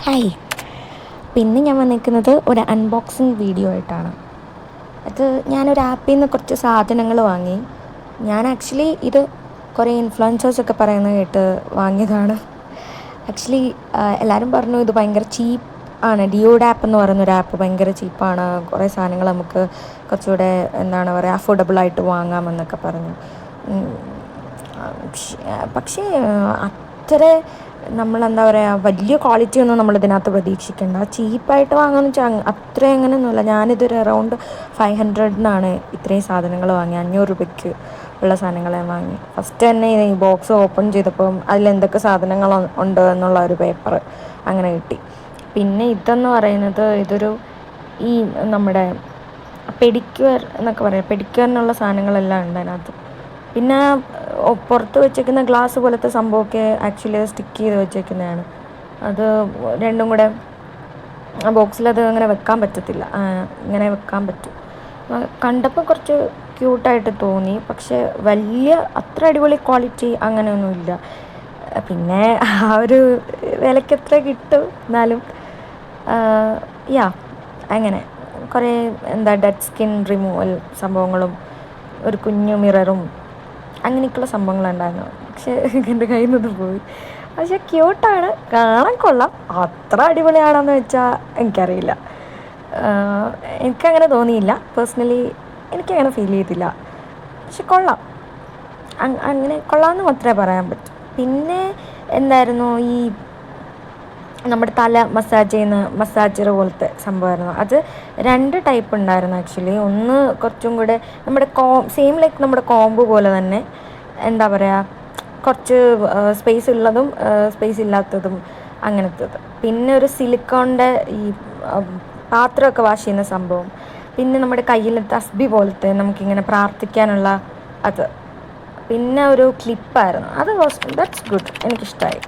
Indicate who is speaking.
Speaker 1: Hi. പിന്നെ ഞാൻ വന്നിരിക്കുന്നത് ഒരു അൺബോക്സിങ് വീഡിയോ ആയിട്ടാണ്. അത് ഞാനൊരു ആപ്പിൽ നിന്ന് കുറച്ച് സാധനങ്ങൾ വാങ്ങി. ഞാൻ ആക്ച്വലി ഇത് കുറേ ഇൻഫ്ലുവൻസേഴ്സൊക്കെ പറയുന്നത് കേട്ട് വാങ്ങിയതാണ്. ആക്ച്വലി എല്ലാവരും പറഞ്ഞു ഇത് ഭയങ്കര ചീപ്പ് ആണ്. ഡിയോഡ് ആപ്പ് എന്ന് പറയുന്നൊരു ആപ്പ് ഭയങ്കര ചീപ്പാണ്, കുറേ സാധനങ്ങൾ നമുക്ക് കുറച്ചുകൂടെ എന്താണ് പറയുക അഫോർഡബിളായിട്ട് വാങ്ങാമെന്നൊക്കെ പറഞ്ഞു. പക്ഷേ അത്ര നമ്മളെന്താ പറയുക വലിയ ക്വാളിറ്റി ഒന്നും നമ്മളിതിനകത്ത് പ്രതീക്ഷിക്കേണ്ട. ചീപ്പായിട്ട് വാങ്ങാമെന്ന് വെച്ചാൽ അത്ര അങ്ങനെയൊന്നുമില്ല. ഞാനിതൊരു അറൗണ്ട് 500 ഇത്രയും സാധനങ്ങൾ വാങ്ങി. 500 രൂപയ്ക്ക് ഉള്ള സാധനങ്ങൾ ഞാൻ വാങ്ങി. ഫസ്റ്റ് തന്നെ ഈ ബോക്സ് ഓപ്പൺ ചെയ്തപ്പം അതിലെന്തൊക്കെ സാധനങ്ങൾ ഉണ്ട് എന്നുള്ള ഒരു പേപ്പർ അങ്ങനെ കിട്ടി. പിന്നെ ഇതെന്ന് പറയുന്നത് ഇതൊരു ഈ നമ്മുടെ പെഡിക്യൂർ എന്നൊക്കെ പറയാം, പെഡിക്യൂറിനുള്ള സാധനങ്ങളെല്ലാം ഉണ്ട് അതിനകത്ത്. പിന്നെ പുറത്ത് വെച്ചേക്കുന്ന ഗ്ലാസ് പോലത്തെ സംഭവമൊക്കെ ആക്ച്വലി സ്റ്റിക്ക് ചെയ്ത് വെച്ചേക്കുന്നതാണ്. അത് രണ്ടും കൂടെ ആ ബോക്സിലത് അങ്ങനെ വെക്കാൻ പറ്റത്തില്ല, ഇങ്ങനെ വെക്കാൻ പറ്റും. കണ്ടപ്പോൾ കുറച്ച് ക്യൂട്ടായിട്ട് തോന്നി, പക്ഷെ വലിയ അത്ര അടിപൊളി ക്വാളിറ്റി അങ്ങനെയൊന്നുമില്ല. പിന്നെ ആ ഒരു വിലയ്ക്ക് എത്ര കിട്ടും എന്നാലും അങ്ങനെ കുറേ ഡെഡ് സ്കിൻ റിമൂവൽ സംഭവങ്ങളും ഒരു കുഞ്ഞു മിററും അങ്ങനെയൊക്കെയുള്ള സംഭവങ്ങളുണ്ടായിരുന്നു. പക്ഷേ എൻ്റെ കയ്യിൽ നിന്ന് പോയി. പക്ഷെ ക്യൂട്ടാണ്, കാണാൻ കൊള്ളാം. അത്ര അടിപൊളിയാണെന്ന് വെച്ചാൽ എനിക്കറിയില്ല. എനിക്കങ്ങനെ തോന്നിയില്ല. പേഴ്സണലി എനിക്കങ്ങനെ ഫീൽ ചെയ്തില്ല. പക്ഷെ കൊള്ളാം, അങ്ങനെ കൊള്ളാമെന്ന് മാത്രമേ പറയാൻ പറ്റൂ. പിന്നെ എന്തായിരുന്നു ഈ നമ്മുടെ തല മസാജ് ചെയ്യുന്ന മസാജർ പോലത്തെ സംഭവമായിരുന്നു. അത് 2 ടൈപ്പ് ഉണ്ടായിരുന്നു ആക്ച്വലി. ഒന്ന് കുറച്ചും കൂടെ നമ്മുടെ സെയിം ലൈക്ക് നമ്മുടെ കോംബോ പോലെ തന്നെ, എന്താ പറയുക, കുറച്ച് സ്പേസ് ഉള്ളതും സ്പേസ് ഇല്ലാത്തതും അങ്ങനത്തത്. പിന്നെ ഒരു സിലിക്കോണിൻ്റെ ഈ പാത്രമൊക്കെ വാഷ് ചെയ്യുന്ന സംഭവം. പിന്നെ നമ്മുടെ കയ്യിൽ തസ്ബി പോലത്തെ നമുക്കിങ്ങനെ പ്രാർത്ഥിക്കാനുള്ള അത്. പിന്നെ ഒരു ക്ലിപ്പായിരുന്നു. That's good, എനിക്കിഷ്ടമായി.